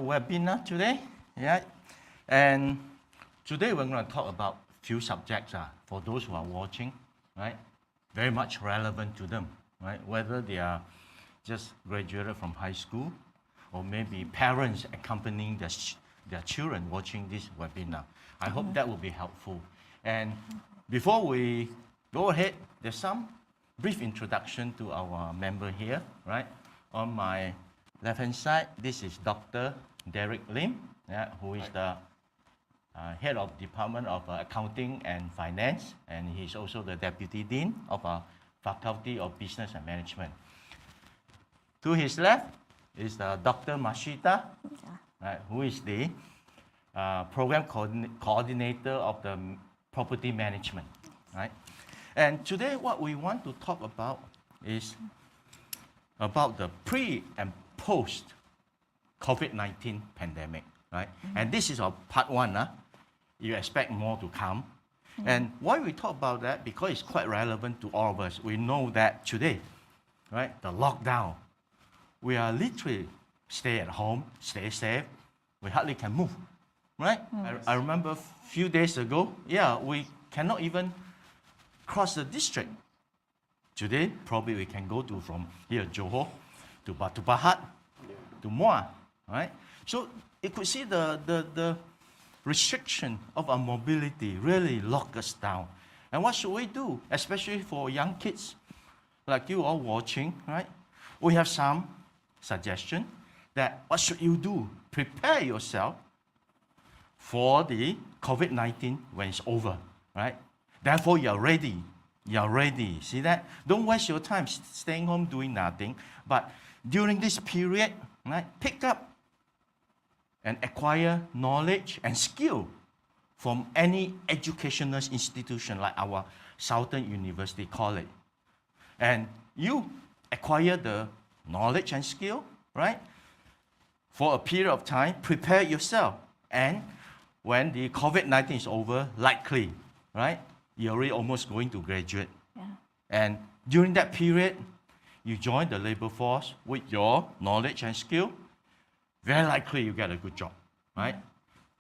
webinar today. Yeah, and today we're going to talk about few subjects for those who are watching, right? Very much relevant to them, right? Whether they are just graduated from high school, or maybe parents accompanying their children watching this webinar. I hope that will be helpful. And before we go ahead, there's some brief introduction to our member here, right? On my left-hand side, this is Dr. Derek Lim, who is the head of Department of Accounting and Finance, and he's also the Deputy Dean of our Faculty of Business and Management. To his left is Dr. Masitah, right, who is the Program Coordinator of the Property Management, right? And today what we want to talk about is about the pre and post COVID-19 pandemic, right? And this is our part one. You expect more to come. And why we talk about that? Because it's quite relevant to all of us. We know that today, right, the lockdown, we are literally stay at home, stay safe. We hardly can move, right? Yes. I remember a few days ago, we cannot even cross the district. Today, probably we can go to from here, Johor, to Batu Pahat, to Muar, right? So you could see the restriction of our mobility really lock us down. And what should we do, especially for young kids like you all watching, right? We have some suggestion that what should you do? Prepare yourself for the COVID-19 when it's over, right? Therefore, you're ready. You're ready. See that? Don't waste your time staying home doing nothing. But during this period, right, pick up and acquire knowledge and skill from any educational institution like our Southern University College. And you acquire the knowledge and skill, right? For a period of time, prepare yourself. And when the COVID-19 is over, likely, right? You're already almost going to graduate. Yeah. And during that period, you join the labor force with your knowledge and skill. Very likely you get a good job, right?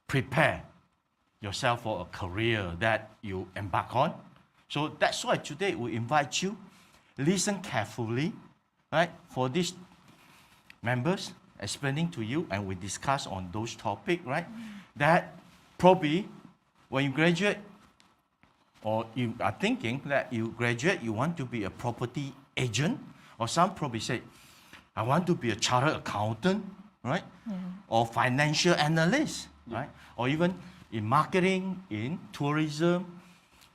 Prepare yourself for a career that you embark on. So that's why today we invite you, listen carefully, right? For these members explaining to you, and we discuss on those topics, right? That probably when you graduate, or you are thinking that you graduate, you want to be a property agent, or some probably say, I want to be a chartered accountant, right? Or financial analyst, right? Or even in marketing, in tourism,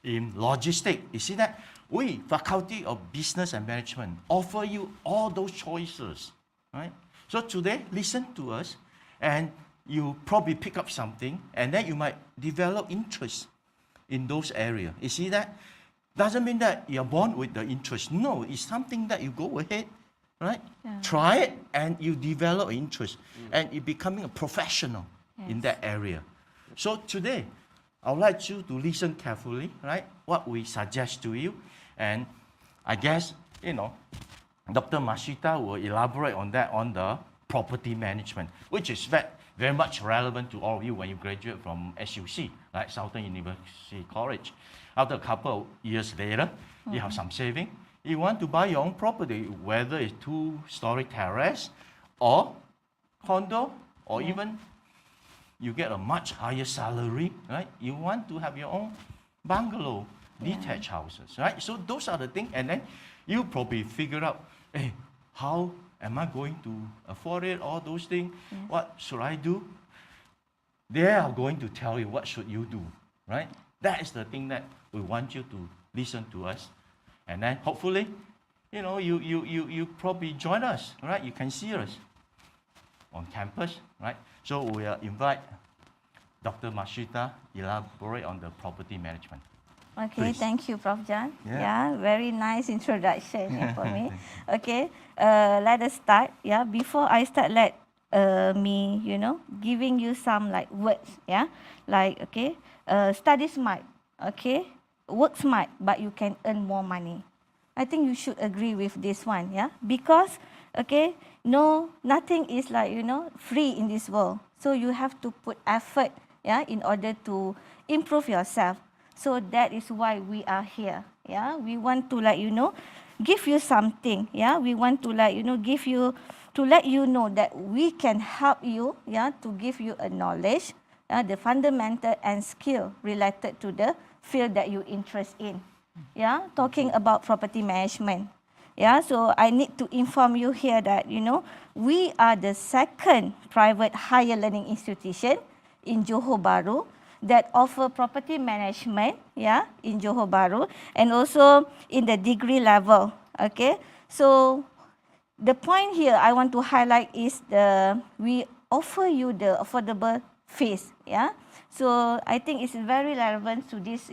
in logistics. You see that? We, Faculty of Business and Management, offer you all those choices, right? So today, listen to us, and you probably pick up something, and then you might develop interest in those areas. You see that? Doesn't mean that you're born with the interest. No, it's something that you go ahead, right? Yeah. Try it, and you develop interest, and you're becoming a professional in that area. So today, I would like you to listen carefully, right? What we suggest to you, and I guess, Dr. Masitah will elaborate on that on the property management, which is very much relevant to all of you when you graduate from SUC, like Southern University College. After a couple of years later, you have some saving. You want to buy your own property, whether it's 2-story terrace or condo, or even you get a much higher salary, right? You want to have your own bungalow, detached houses, right? So those are the things, and then you probably figure out, hey, how am I going to afford it, all those things? What should I do? They are going to tell you what should you do, right? That is the thing that we want you to listen to us. And then hopefully, you probably join us, right? You can see us on campus, right? So we invite Dr. Masitah elaborate on the property management. Okay, Please. Thank you, Prof. John. Yeah, very nice introduction for me. Okay, let us start. Yeah, before I start, let me, giving you some like words. Yeah, like study smart. Okay, work smart, but you can earn more money. I think you should agree with this one. Yeah, because Okay, no, nothing is like, free in this world. So you have to put effort, yeah, in order to improve yourself. So that is why we are here. Yeah, we want to give you something. Yeah, we want to give you, to let you know that we can help you. Yeah, to give you a knowledge, the fundamental and skill related to the field that you interest in. Yeah, talking about property management. Yeah, so I need to inform you here that, we are the second private higher learning institution in Johor Bahru that offer property management, yeah, in Johor Bahru, and also in the degree level, okay? So the point here I want to highlight is we offer you the affordable fees, yeah? So I think it's very relevant to this,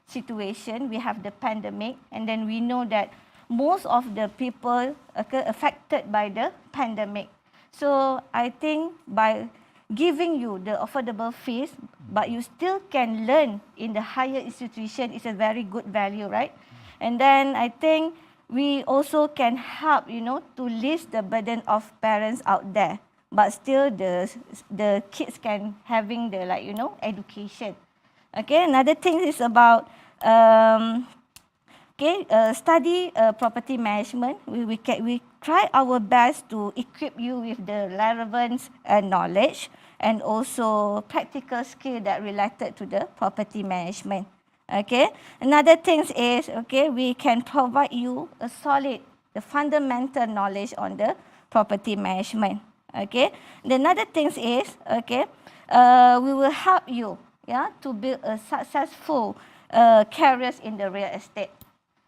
situation. We have the pandemic, and then we know that most of the people affected by the pandemic. So I think by giving you the affordable fees, but you still can learn in the higher institution is a very good value, right? And then I think we also can help, to lift the burden of parents out there, but still the kids can having the education. Okay, another thing is about study property management. We try our best to equip you with the relevant knowledge and also practical skill that related to the property management. Okay, another thing is, we can provide you a solid, the fundamental knowledge on the property management. Okay, the another thing is, we will help you, yeah, to build a successful careers in the real estate.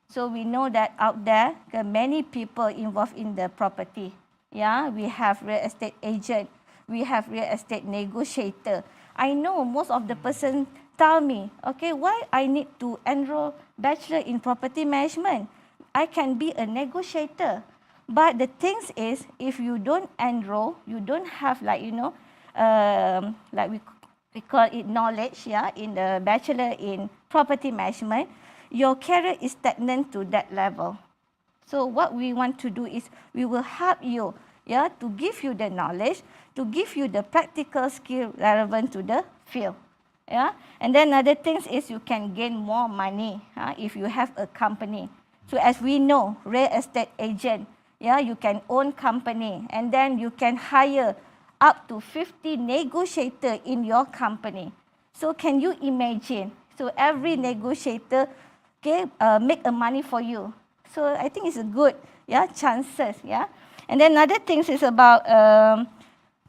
So we know that out there, many people involved in the property. Yeah, we have real estate agent, we have real estate negotiator. I know most of the person tell me, why I need to enroll bachelor in property management? I can be a negotiator. But the thing is, if you don't enroll, you don't have we call it knowledge, yeah, in the bachelor in property management, your career is stagnant to that level. So what we want to do is we will help you, yeah, to give you the knowledge, to give you the practical skill relevant to the field. Yeah, and then another thing is you can gain more money if you have a company. So as we know, real estate agent, yeah, you can own company, and then you can hire up to 50 negotiator in your company. So can you imagine? So every negotiator make a money for you. So I think it's a good, yeah, chances, yeah. And then another thing is about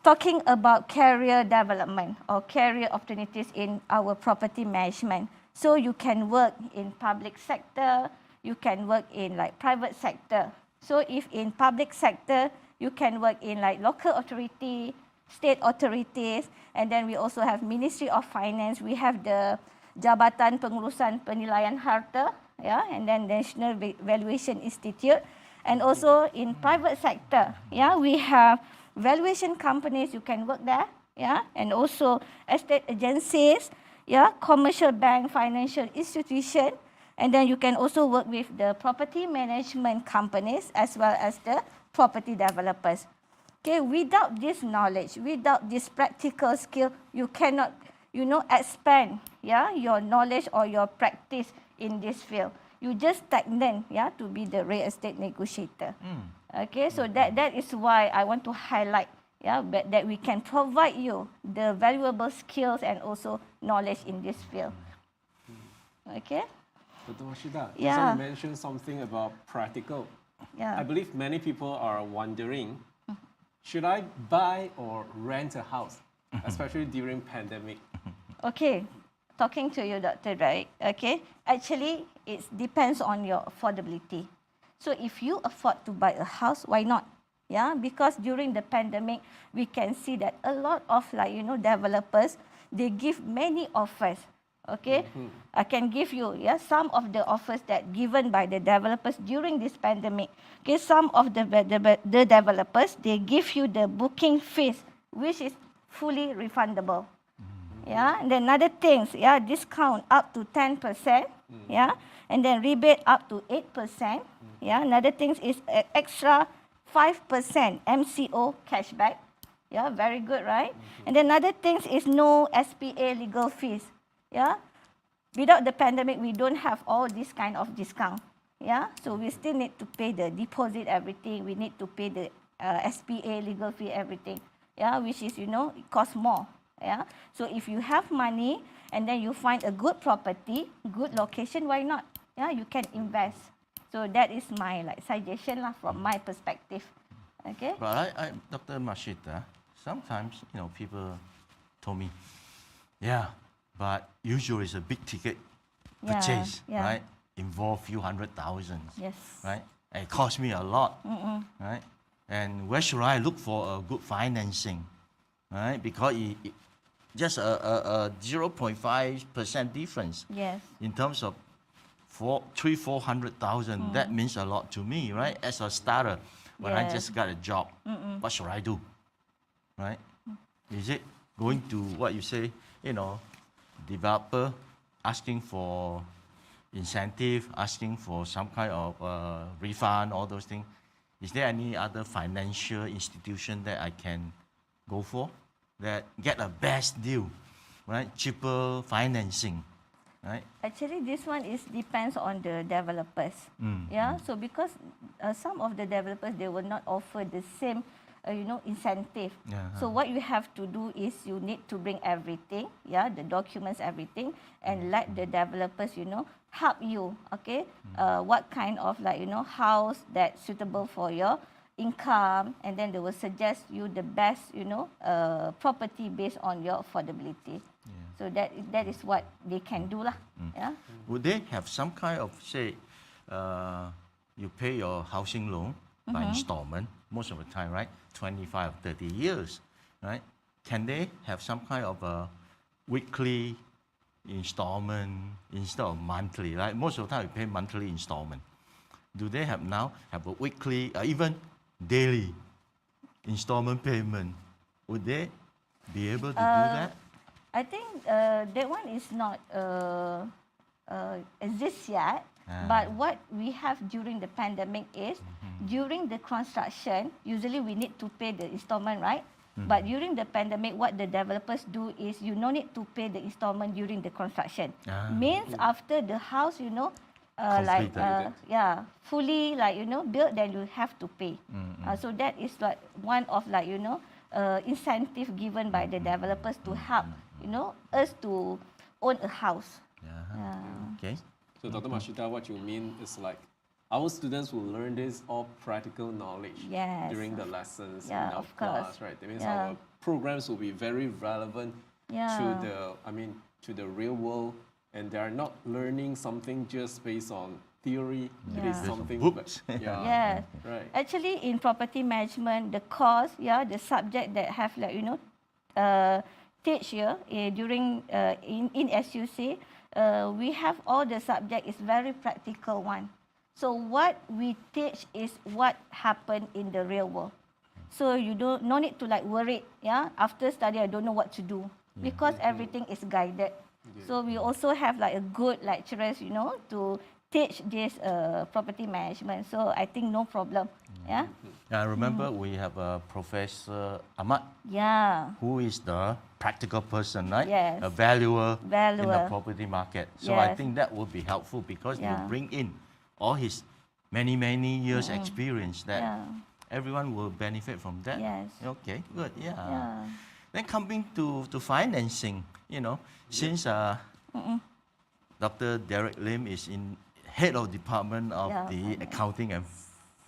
talking about career development or career opportunities in our property management. So you can work in public sector, you can work in private sector. So if in public sector, you can work in local authority, state authorities, and then we also have Ministry of Finance. We have the Jabatan Pengurusan Penilaian Harta, yeah, and then National Valuation Institute, and also in private sector, yeah, we have valuation companies. You can work there, yeah, and also estate agencies, yeah, commercial bank, financial institution, and then you can also work with the property management companies as well as the property developers. Okay, without this knowledge, without this practical skill, you cannot, expand, yeah, your knowledge or your practice in this field. You just stagnant, yeah, to be the real estate negotiator. Okay, so that is why I want to highlight, yeah, that we can provide you the valuable skills and also knowledge in this field. Okay. Dr. Masitah, Yeah. you mentioned something about practical. Yeah. I believe many people are wondering, should I buy or rent a house, especially during pandemic? Okay, talking to you, Dr. Right? Okay, actually, it depends on your affordability. So if you afford to buy a house, why not? Yeah, because during the pandemic, we can see that a lot of developers, they give many offers. Okay, I can give you some of the offers that given by the developers during this pandemic. Okay, some of the developers, they give you the booking fees, which is fully refundable. Yeah, and then another things, yeah, discount up to 10%, yeah, and then rebate up to 8%. Yeah, another thing is extra 5% MCO cashback. Yeah, very good, right? And then another thing is no SPA legal fees. Yeah, without the pandemic, we don't have all this kind of discount. Yeah, so we still need to pay the deposit, everything. We need to pay the SPA legal fee, everything. Yeah, which is, it costs more. Yeah, so if you have money and then you find a good property, good location, why not? Yeah, you can invest. So that is my suggestion from my perspective. Okay. But Dr. Masitah, sometimes people told me, yeah, but usually it's a big ticket purchase, right? Involve few hundred thousands, Yes. right? And it cost me a lot, right? And where should I look for a good financing, right? Because it just a 0.5% difference Yes. in terms of 400,000. That means a lot to me, right? As a starter, when I Yes. just got a job, what should I do, right? Is it going to what you say, developer asking for incentive, asking for some kind of refund, all those things? Is there any other financial institution that I can go for that get a best deal, right? Cheaper financing, right? Actually, this one depends on the developers. Yeah. So because some of the developers, they will not offer the same, incentive. So what you have to do is you need to bring everything, the documents, everything, and let the developers, help you. Okay. What kind of house that's suitable for your income, and then they will suggest you the best, property based on your affordability. So that is what they can do lah. Yeah. Would they have some kind of, say, you pay your housing loan by installment most of the time, right? 25, 30 years, right? Can they have some kind of a weekly installment instead of monthly, right? Most of the time you pay monthly installment. Do they have a weekly, even daily installment payment? Would they be able to do that? I think that one is not exists yet. But what we have during the pandemic is, during the construction, usually we need to pay the installment, right? But during the pandemic, what the developers do is you no need to pay the installment during the construction. Means after the house, fully built, then you have to pay. So that is one of incentive given by the developers to help us to own a house. Okay. So Dr. Masitah, what you mean is our students will learn this all practical knowledge during the lessons in our class, right? That means our programs will be very relevant to the real world, and they are not learning something just based on theory. It is something books. Right. Actually, in property management, the course, the subject that have teach here during in SUC, we have all the subject is very practical one. So what we teach is what happened in the real world. So you no need to worry. After study, I don't know what to do because everything is guided. So we also have a good lecturers, to teach this property management. So I think no problem. Yeah. I remember we have a Professor Ahmad. Yeah. Who is the practical person, right? Yes. A valuer in the property market. So I Yes. think that would be helpful because you bring in all his many years experience that everyone will benefit from that. Yes. Okay, good. Yeah. Then coming to financing, since Dr. Derek Lim is head of department of the accounting and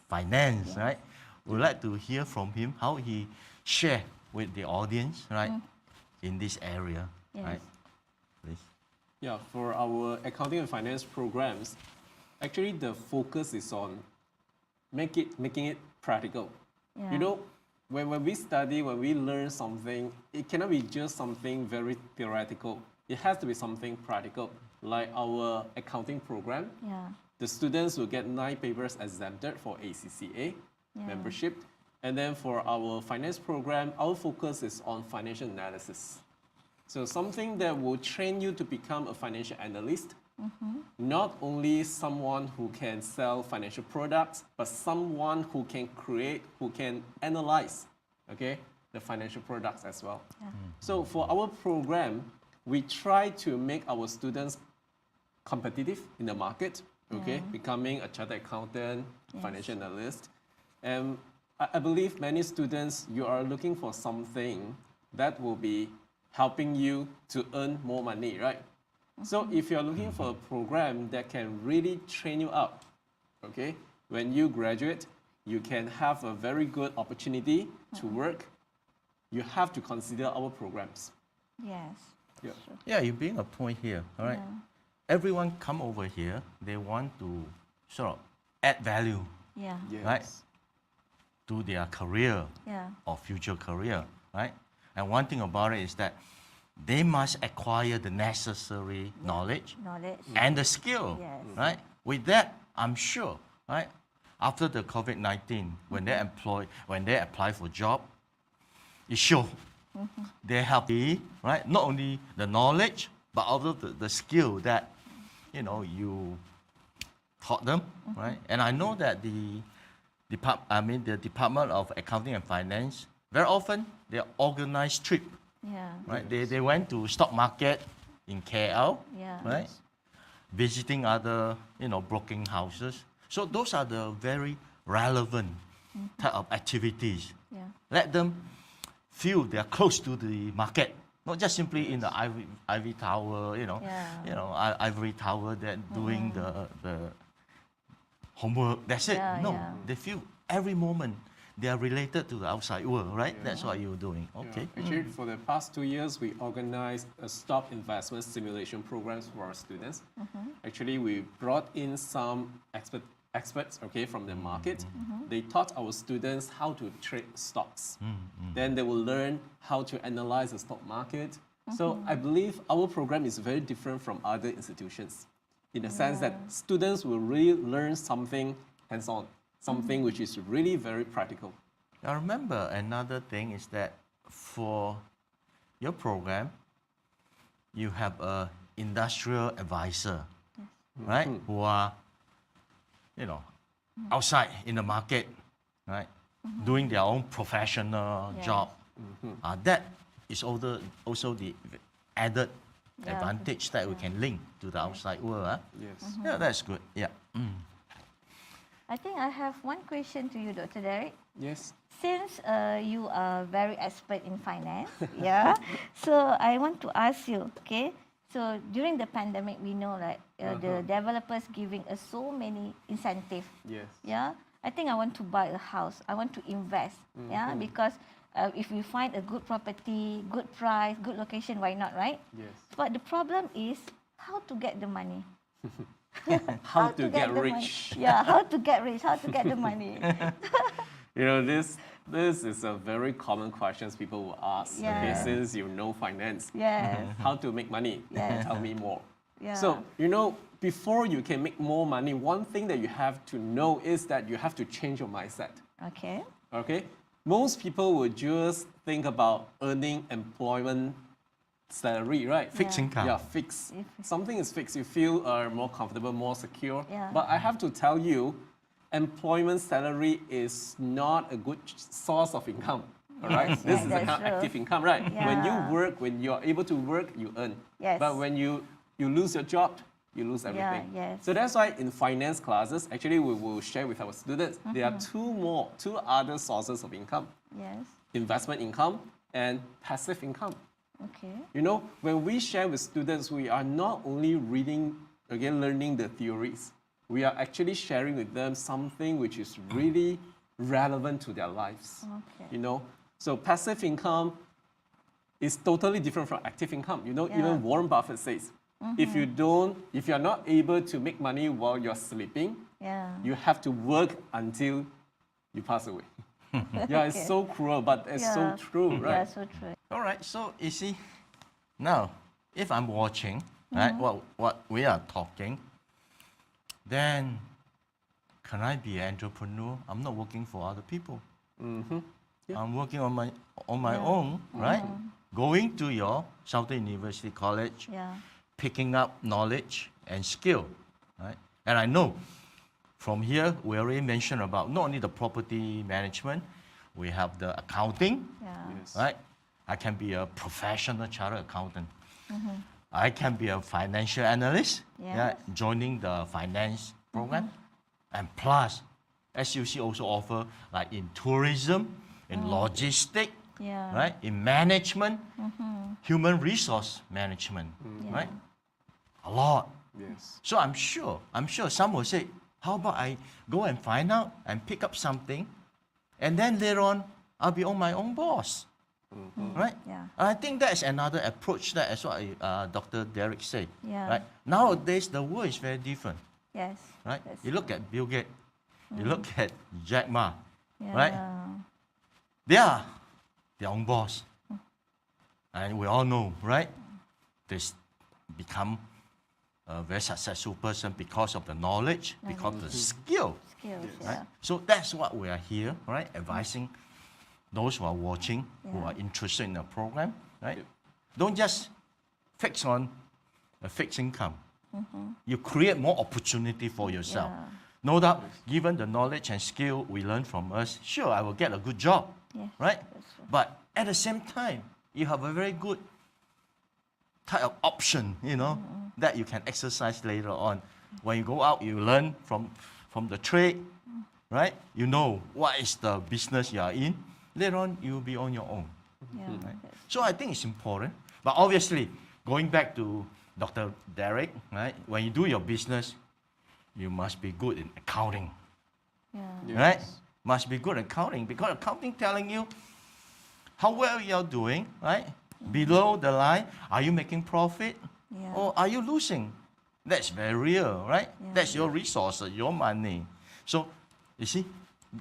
finance, right? We'd like to hear from him how he share with the audience, right, in this area, right? Please. Yeah, for our accounting and finance programs, actually the focus is on making it practical. Yeah. When we study, when we learn something, it cannot be just something very theoretical. It has to be something practical. Like our accounting program, the students will get 9 papers exempted for ACCA membership. And then for our finance program, our focus is on financial analysis. So something that will train you to become a financial analyst Not only someone who can sell financial products, but someone who can create, who can analyze, okay, the financial products as well. So for our program, we try to make our students competitive in the market, okay, becoming a chartered accountant, financial analyst. And I believe many students, you are looking for something that will be helping you to earn more money, right? So if you're looking for a program that can really train you up, okay, when you graduate, you can have a very good opportunity to work, you have to consider our programs. Yes. Yeah. Yeah, you bring a point here, all right? Everyone come over here, they want to sort of add value, Yeah. Yes. right, to their career Yeah. or future career, right? And one thing about it is that they must acquire the necessary knowledge and the skill, Yes. right? With that, I'm sure, right? After the COVID-19, when they apply for job, it shows they have the, right? Not only the knowledge, but also the skill that, you know, you taught them, right? And I know that the Department of Accounting and Finance, very often they organize trip, Yeah. right? They went to stock market in KL, Yeah. right? Visiting other, you know, broking houses. So those are the very relevant type of activities. Yeah. Let them feel they're close to the market, not just simply in the ivory tower, ivory tower that doing the homework. That's it. Yeah, No, yeah. they feel every moment they are related to the outside world, right? That's what you're doing. Okay. Yeah. Actually, for the past 2 years, we organized a stock investment simulation programs for our students. Actually, we brought in some experts, okay, from the market. They taught our students how to trade stocks. Then they will learn how to analyze the stock market. So I believe our program is very different from other institutions in the sense that students will really learn something hands-on, something which is really very practical. I remember another thing is that for your program, you have an industrial advisor, right? Who are, you know, outside in the market, right? Doing their own professional job. That is also the added advantage that we can link to the outside world. Yes. Yeah, that's good. Yeah. I think I have one question to you, Dr. Derek. Yes. Since you are very expert in finance, yeah, so I want to ask you, okay, so during the pandemic, we know like the developers giving us so many incentives. Yes. Yeah, I think I want to buy a house. I want to invest. Yeah, because if we find a good property, good price, good location, why not, right? Yes. But the problem is how to get the money. How to get the rich. money. Yeah, how to get rich, how to get the money. You know, this is a very common question people will ask. Yeah. Okay, since you know finance, Yes. how to make money? Yes. Tell me more. Yeah. So, you know, before you can make more money, one thing that you have to know is that you have to change your mindset. Okay. Okay? Most people would just think about earning employment salary, right? Fixed income. Yeah, fixed. Something is fixed. You feel more comfortable, more secure. Yeah. But I have to tell you, employment salary is not a good source of income. All right? This is a that's kind of true. active income, right? When you Yeah. work, when you're able to work, you earn. Yes. But when you lose your job, you lose everything. yes. So that's why in finance classes, actually we will share with our students, there are two other sources of income. Yes. Investment income and passive income. Okay. You know, when we share with students, we are not only learning the theories. We are actually sharing with them something which is really relevant to their lives. Okay. You know, so passive income is totally different from active income. You know, even Warren Buffett says, if you're not able to make money while you're sleeping, you have to work until you pass away. Yeah, it's so cruel, but it's so true, right? Yeah, so true. All right, so you see, now, if I'm watching, right, what we are talking, then can I be an entrepreneur? I'm not working for other people. Yeah. I'm working on my own, right? Going to your Southern University College, Yeah. picking up knowledge, and skill, right? And I know from here, we already mentioned about not only the property management, we have the accounting, right? I can be a professional chartered accountant. I can be a financial analyst, joining the finance program. And plus, SUC also offer like in tourism, in logistics, right? In management, human resource management, right? A lot. Yes. So I'm sure some will say, how about I go and find out and pick up something, and then later on, I'll be on my own boss, right? Yeah. I think that's another approach that is what Dr. Derek said, Yeah. right? Nowadays, the world is very different, Yes. right? That's You look at Bill Gates, you look at Jack Ma, right? They are their own boss. And we all know, right? They become a very successful person because of the knowledge, because of the skill. Skills, Right? So that's what we are here, right? Advising those who are watching, who are interested in the program, right? Don't just fix on a fixed income. You create more opportunity for yourself. No doubt, given the knowledge and skill we learn from us, sure, I will get a good job, right? But at the same time, you have a very good type of option, that you can exercise later on. When you go out, you learn from the trade, right? You know what is the business you are in. Later on, you'll be on your own. Right? So I think it's important. But obviously, going back to Dr. Derek, right? When you do your business, you must be good in accounting, right? Must be good at accounting, because accounting telling you how well you're doing, right? Below the line, are you making profit or are you losing? That's very real, right? That's your resources, your money. So, you see,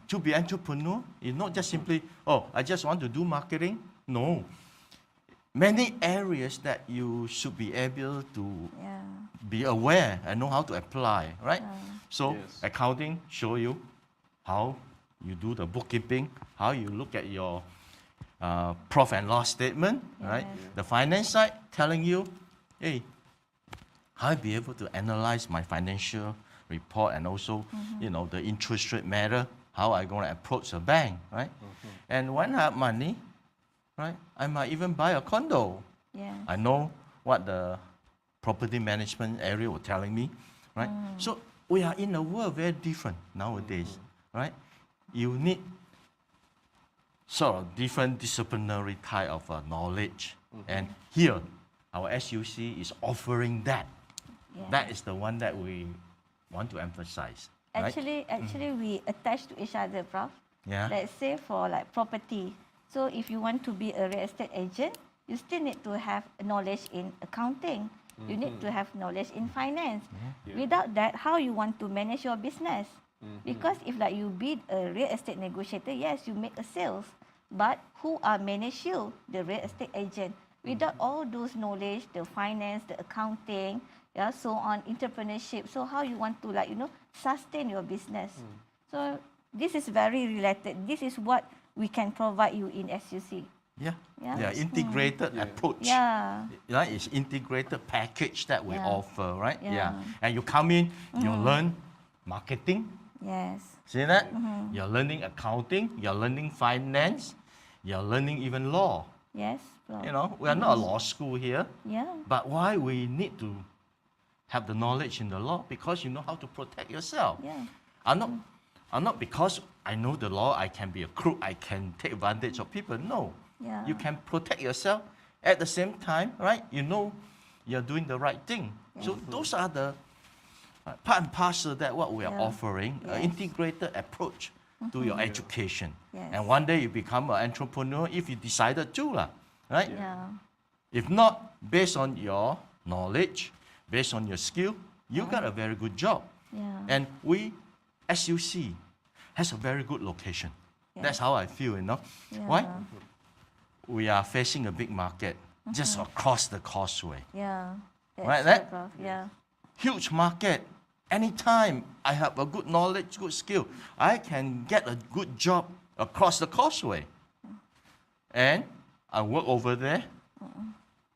to be entrepreneur is not just simply, oh, I just want to do marketing. No. Many areas that you should be able to be aware and know how to apply, right? So accounting show you how you do the bookkeeping, how you look at your profit and loss statement, right? The finance side telling you, hey, how I be able to analyze my financial report and also, the interest rate matter, how I going to approach a bank, right? And when I have money, right, I might even buy a condo. I know what the property management area was telling me, right? So we are in a world very different nowadays, right? You need sort of different disciplinary type of knowledge. And here, our SUC is offering that. That is the one that we want to emphasize. Actually, we attach to each other, Prof. Let's say for like property. So if you want to be a real estate agent, you still need to have knowledge in accounting. You need to have knowledge in finance. Without that, how you want to manage your business? Because if like you be a real estate negotiator, yes, you make a sales. But who manage you? The real estate agent. Without all those knowledge, the finance, the accounting, so on, entrepreneurship. So how you want to sustain your business? So this is very related. This is what we can provide you in SUC. Integrated approach. It's integrated package that we offer, right? And you come in, you learn marketing. See that? You're learning accounting, you're learning finance, you're learning even law. We are not a law school here. But why we need to have the knowledge in the law? Because you know how to protect yourself. I'm not because I know the law, I can be a crook, I can take advantage of people. No. You can protect yourself at the same time, right? You know you're doing the right thing. So those are the part and parcel that what we are offering, an integrated approach to your education. And one day you become an entrepreneur if you decided to, right? If not, based on your knowledge, based on your skill, you got a very good job. And we, SUC, has a very good location. That's how I feel, Why? We are facing a big market just across the causeway. Right? Huge market. Anytime I have a good knowledge, good skill, I can get a good job across the causeway. And I work over there.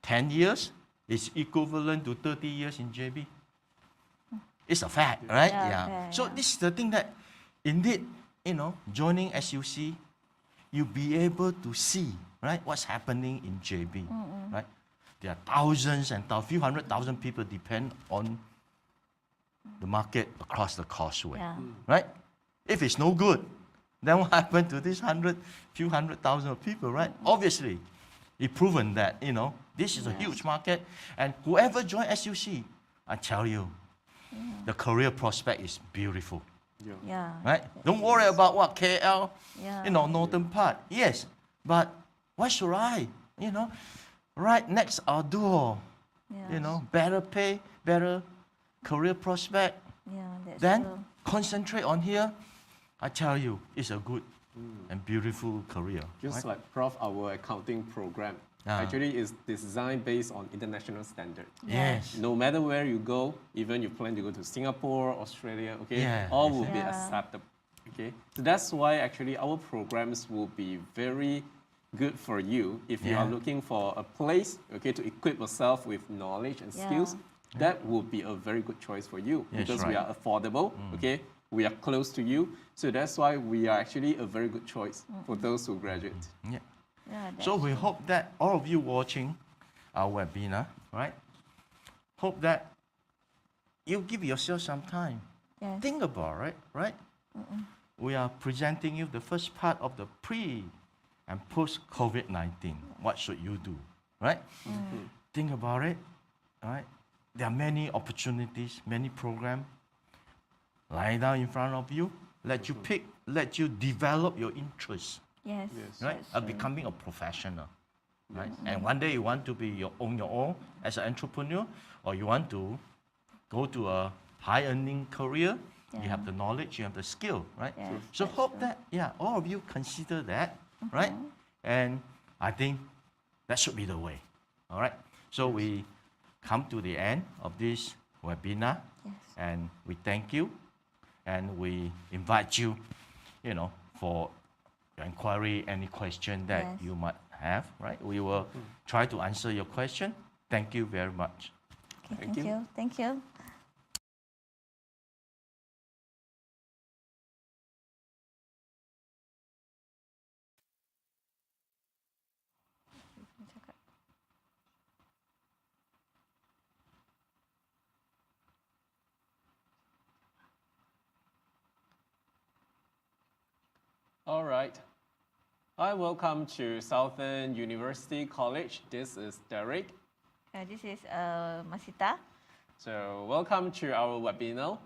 10 years is equivalent to 30 years in JB. It's a fact, right? Yeah. So this is the thing that, indeed, joining SUC, you'll be able to see, right, what's happening in JB, right? There are thousands and few 100,000 people depend on the market across the causeway, right? If it's no good, then what happened to this few 100,000 of people, right? Obviously, it's proven that, this is a huge market, and whoever joins SUC, I tell you, the career prospect is beautiful. Right? Don't worry about what KL, northern part. Yes, but why should I? Right next our door. Better pay, better career prospect. Then true. Concentrate on here. I tell you, it's a good and beautiful career. Just right? like Prof, our accounting program actually is designed based on international standard. Yes. No matter where you go, even you plan to go to Singapore, Australia, okay, all will be acceptable. Okay, so that's why actually our programs will be very good for you if you are looking for a place, okay, to equip yourself with knowledge and skills. That will be a very good choice for you because we are affordable, okay, we are close to you. So that's why we are actually a very good choice for those who graduate. So we hope that all of you watching our webinar, right, hope that you give yourself some time. Think about it, right? We are presenting you the first part of the pre and post COVID-19. What should you do, right? Think about it, right? There are many opportunities, many programs lying down in front of you. Let you pick, let you develop your interests. Yes. Right? Becoming a professional. Right? And one day you want to be on your own as an entrepreneur, or you want to go to a high earning career. You have the knowledge, you have the skill, right? So hope that all of you consider that, right? And I think that should be the way. All right. So we come to the end of this webinar, and we thank you, and we invite you, for your inquiry, any question that you might have, right? We will try to answer your question. Thank you very much. Okay, thank you. All right. Hi, welcome to Southern University College. This is Derek. This is Masitah. So welcome to our webinar.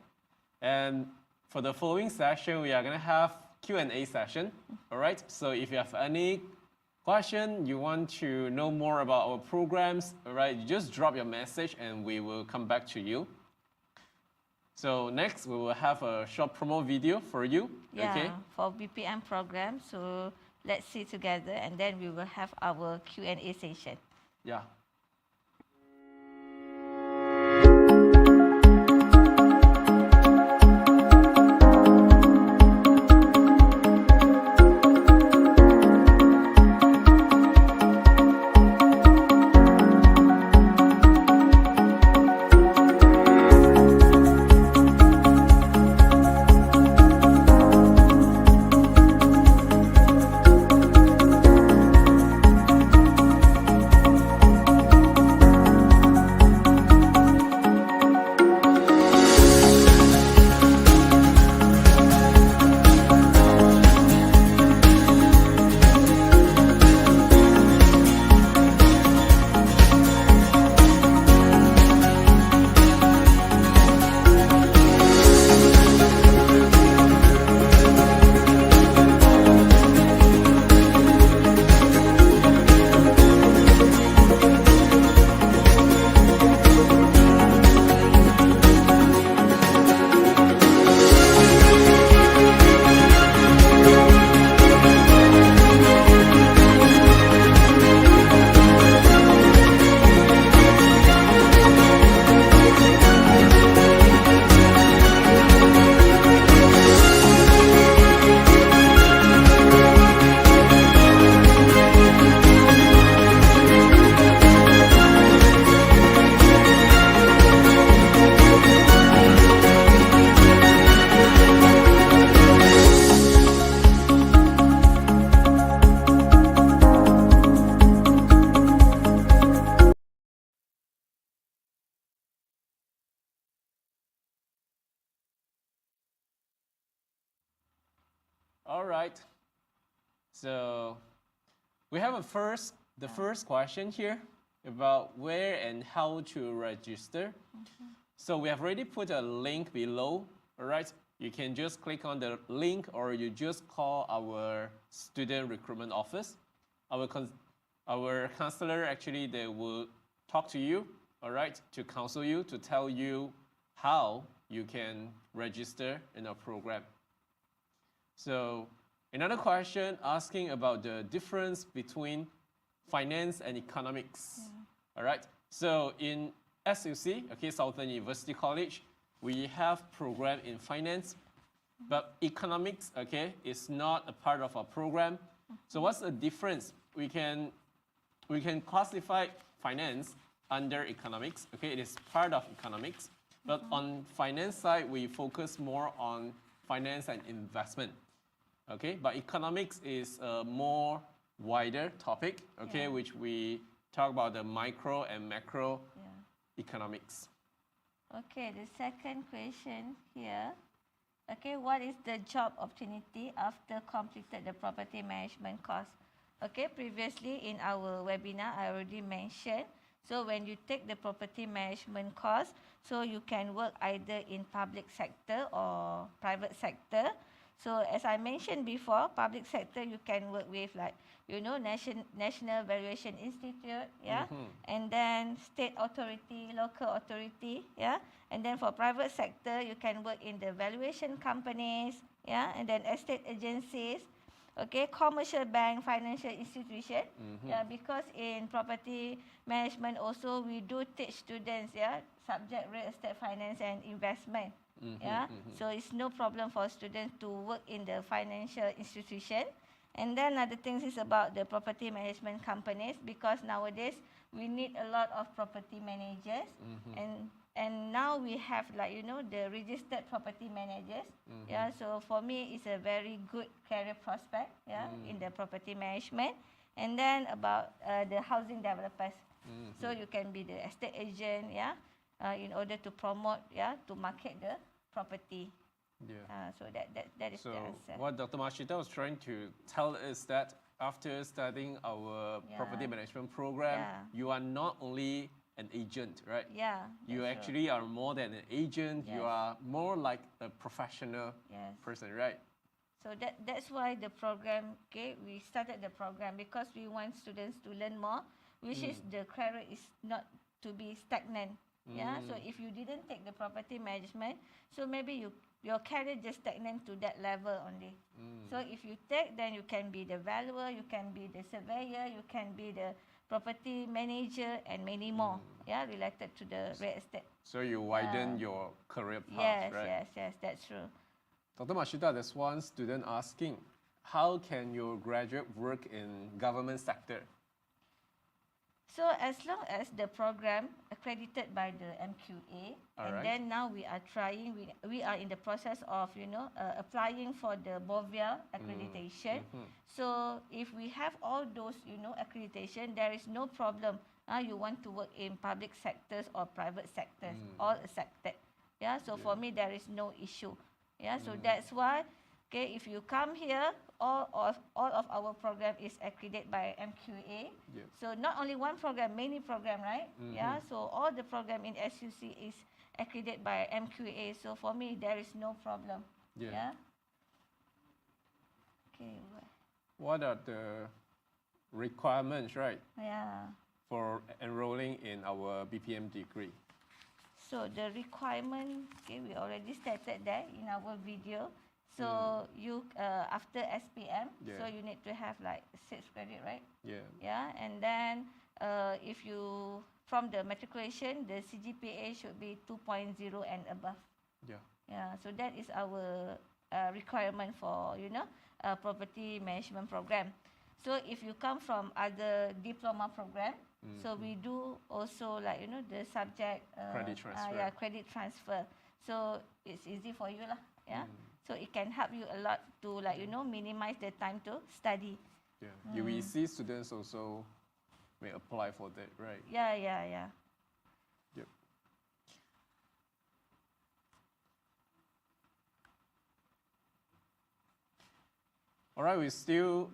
And for the following session, we are going to have Q&A session. All right. So if you have any question, you want to know more about our programs, all right, you just drop your message and we will come back to you. So next, we will have a short promo video for you. Okay? For BPM program. So let's see together, and then we will have our Q&A session. Yeah. All right. So we have the first question here about where and how to register. So we have already put a link below. All right. You can just click on the link, or you just call our student recruitment office. Our counselor, actually, they will talk to you, all right, to counsel you, to tell you how you can register in our program. So another question asking about the difference between finance and economics. All right. So in SUC, okay, Southern University College, we have program in finance, but economics, okay, is not a part of our program. So what's the difference? We can classify finance under economics, okay, it is part of economics, but on finance side, we focus more on finance and investment, okay, but economics is a more wider topic, okay, which we talk about the micro and macro economics. Okay, the second question here. Okay, what is the job opportunity after completed the property management course? Okay, previously in our webinar, I already mentioned. So when you take the property management course, so you can work either in public sector or private sector. So as I mentioned before, public sector, you can work with like, you know, National Valuation Institute, yeah, and then state authority, local authority, yeah, and then for private sector, you can work in the valuation companies, yeah, and then estate agencies, okay, commercial bank, financial institution, yeah, because in property management also we do teach students, yeah, subject real estate finance and investment. So it's no problem for students to work in the financial institution. And then other things is about the property management companies, because nowadays we need a lot of property managers, and now we have, like, you know, the registered property managers. Yeah, so for me it's a very good career prospect, yeah, in the property management. And then about the housing developers, so you can be the estate agent, yeah, in order to promote, yeah, to market the property. So that is so the answer. What Dr. Masitah was trying to tell us that after studying our property management program, you are not only an agent, right? Yeah. You actually are more than an agent. You are more like a professional person, right? So that's why the program, okay, we started the program because we want students to learn more, which is the career is not to be stagnant. Yeah, so if you didn't take the property management, so maybe your career just stagnant to that level only. So if you take, then you can be the valuer, you can be the surveyor, you can be the property manager, and many more, yeah, related to the real estate. So you widen your career path, right? Yes, that's true. Dr. Masitah, there's one student asking, how can your graduate work in government sector? So as long as the program accredited by the MQA, then now we are trying, we are in the process of, you know, applying for the BOVIA accreditation. So if we have all those, you know, accreditation, there is no problem. You want to work in public sectors or private sectors, all accepted. Yeah, so for me there is no issue. Yeah, so that's why, okay, if you come here, all of our program is accredited by MQA. So not only one program, many program, right? Yeah, so all the program in SUC is accredited by MQA. So for me, there is no problem. Yeah. Okay. What are the requirements, right? Yeah. For enrolling in our BPM degree? So the requirement, okay, we already stated that in our video. So you after SPM, so you need to have like 6 credit, right? Yeah, and then if you from the matriculation, the CGPA should be 2.0 and above. Yeah. So that is our requirement for, you know, property management program. So if you come from other diploma program, so we do also, like, you know, the subject credit transfer. Credit transfer. So it's easy for you lah. Yeah. So it can help you a lot to, like, you know, minimize the time to study. UEC students also may apply for that, right? Yeah. Yep. All right, we still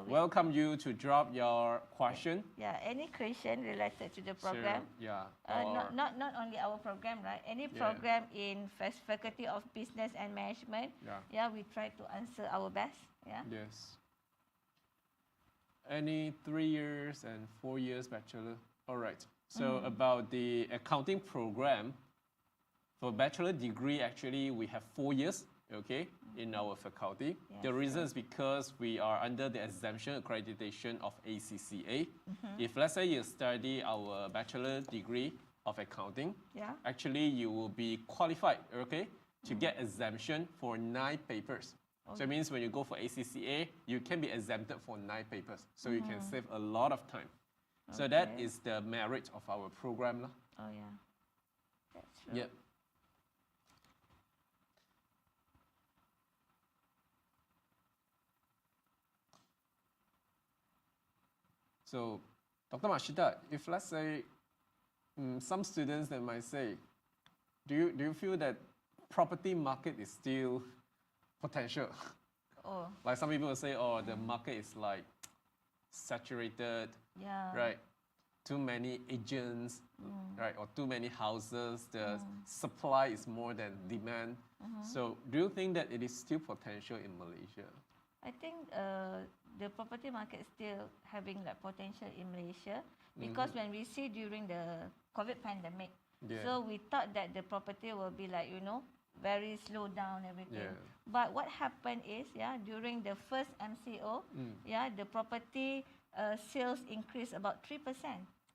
welcome you to drop your question. Yeah, any question related to the program. Sure. Not only our program, right? Any program in Faculty of Business and Management. We try to answer our best. Yes. Any 3 years and 4 years bachelor? All right. So about the accounting program, for bachelor degree, actually we have 4 years, okay, in our faculty. Yes, the reason is because we are under the exemption accreditation of ACCA. If let's say you study our bachelor degree of accounting, actually you will be qualified, okay, to get exemption for 9 papers. Okay. So it means when you go for ACCA, you can be exempted for 9 papers. So you can save a lot of time. Okay. So that is the merit of our program. Oh yeah, that's true. Yep. So, Dr. Masitah, if let's say some students that might say, do you feel that property market is still potential? Like some people will say, oh, the market is like saturated, right? Too many agents, right? Or too many houses, the supply is more than demand. So do you think that it is still potential in Malaysia? I think the property market is still having like potential in Malaysia because when we see during the COVID pandemic, so we thought that the property will be like, very slow down everything. But what happened is, during the first MCO, the property sales increased about 3%.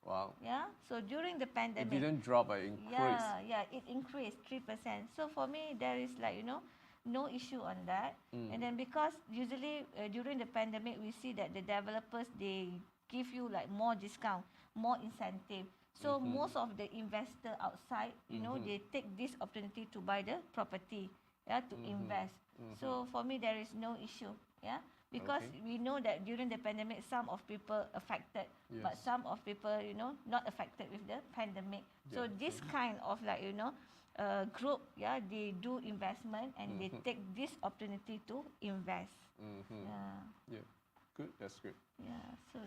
Wow. Yeah. So during the pandemic, it didn't drop, but it increased. It increased 3%. So for me, there is like no issue on that. And then because usually during the pandemic, we see that the developers, they give you like more discount, more incentive. So most of the investor outside, they take this opportunity to buy the property, to invest. So for me, there is no issue, because we know that during the pandemic, some of people affected, but some of people, not affected with the pandemic. So this kind of like, group, they do investment and they take this opportunity to invest. Yeah, good, that's good. Yeah, so.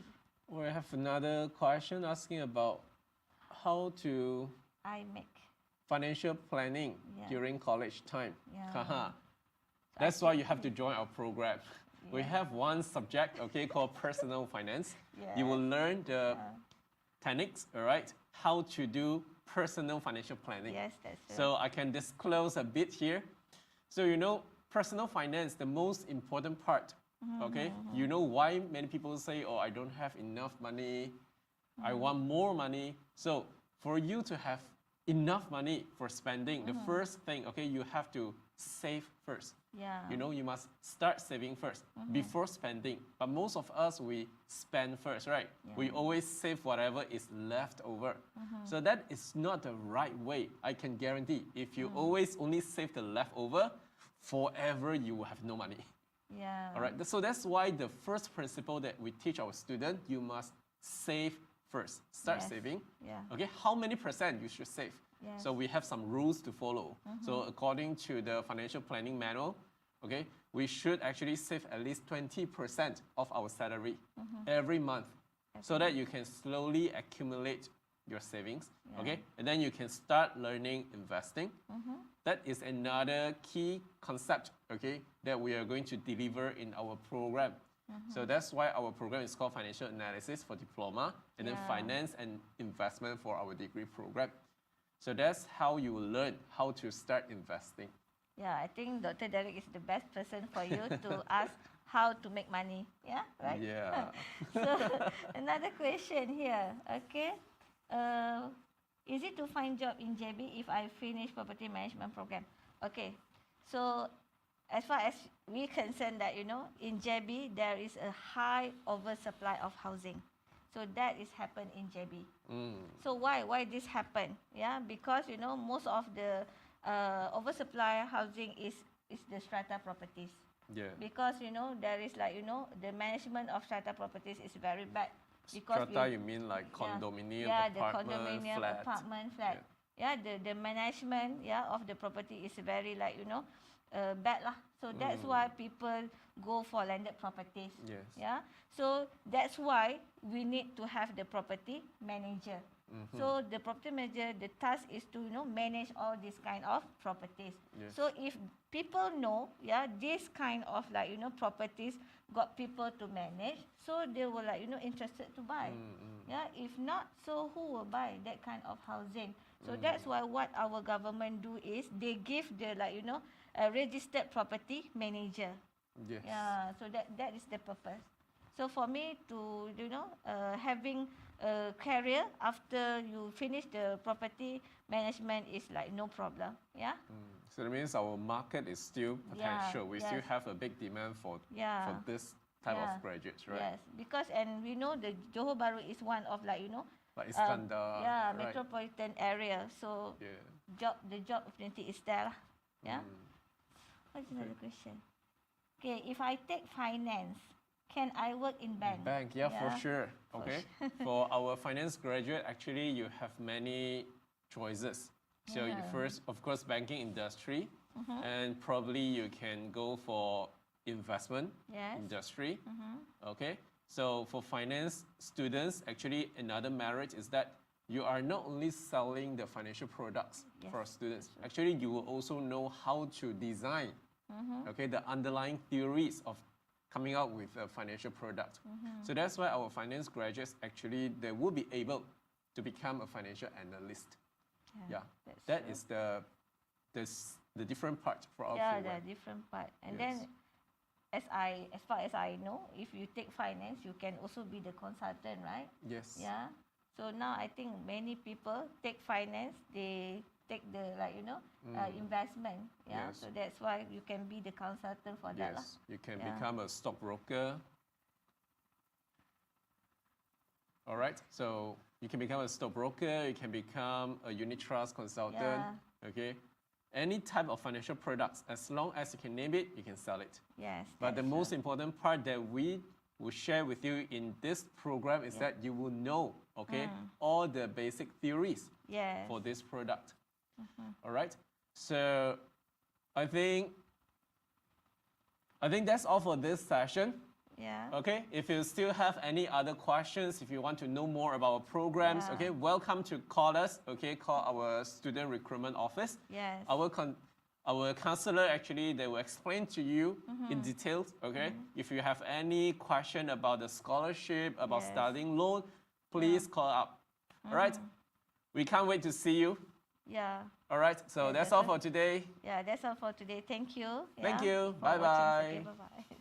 We have another question asking about how to make financial planning during college time. That's why you have to join our program. We have one subject, okay, called personal finance. You will learn the techniques, all right, how to do personal financial planning. Yes, that's true. So I can disclose a bit here. So personal finance, the most important part, okay? You know why many people say, oh, I don't have enough money, I want more money. So for you to have enough money for spending, the first thing, okay, you have to save first. You must start saving first before spending. But most of us, we spend first, right? We always save whatever is left over. So that is not the right way, I can guarantee. If you always only save the leftover, forever you will have no money. All right, so that's why the first principle that we teach our students, you must save first. Start saving. Okay, how many percent you should save? So we have some rules to follow. So according to the financial planning manual, okay, we should actually save at least 20% of our salary every month, so that you can slowly accumulate your savings, okay? And then you can start learning investing. That is another key concept, okay, that we are going to deliver in our program. So that's why our program is called Financial Analysis for Diploma, and then Finance and Investment for our degree program. So that's how you will learn how to start investing. Yeah, I think Dr. Derek is the best person for you to ask how to make money. Yeah, right? Yeah. So another question here, okay? Is it to find job in JB if I finish property management program? Okay, so as far as we concerned that, in JB, there is a high oversupply of housing. So that is happened in JB. So why this happen? Yeah, because, most of the oversupply housing is the strata properties. Because, there is like, the management of strata properties is very bad. Because strata, you mean like condominium, apartment, flat. The management, of the property is very like, bad lah. So that's why people go for landed properties. Yes. Yeah. So that's why we need to have the property manager. So the property manager, the task is to manage all these kind of properties. Yes. So if people know, yeah, this kind of properties got people to manage, so they will interested to buy. Yeah. If not, so who will buy that kind of housing? So that's why what our government do is they give the a registered property manager. Yes. Yeah. So that is the purpose. So for me to having a career after you finish the property management is like no problem. Yeah. So that means our market is still potential. We still have a big demand for this type of graduates, right? Yes, because and we know the Johor Bahru is one of like Iskandar, right? metropolitan area. So the job opportunity is there lah. Yeah. What's another question? Okay, if I take finance, can I work in bank? Bank, for sure. Okay. For our finance graduate, actually, you have many choices. So first, of course, banking industry, and probably you can go for investment industry. Okay. So for finance students, actually, another merit is that you are not only selling the financial products for students. Actually, you will also know how to design, the underlying theories of coming out with a financial product. So that's why our finance graduates, actually, they will be able to become a financial analyst. That is the different part for our program. Yeah, the different part. And then, as far as I know, if you take finance, you can also be the consultant, right? Yes. Yeah. So now I think many people take finance, they take the investment. Yeah. Yes. So that's why you can be the consultant for that. Yes. You can become a stockbroker. All right. So you can become a stockbroker. You can become a unit trust consultant. Okay. Any type of financial products, as long as you can name it, you can sell it. Yes. But the most important part that we will share with you in this program is that you will know, all the basic theories for this product. All right. So I think that's all for this session. Yeah. Okay. If you still have any other questions, if you want to know more about our programs, welcome to call us. Okay, call our student recruitment office. Yes. Our counselor, actually, they will explain to you in details, If you have any question about the scholarship, about studying loan, please call up. All right? We can't wait to see you. Yeah. All right, so that's all for today. Yeah, that's all for today. Thank you. Thank you. Bye-bye. Bye-bye. Bye-bye.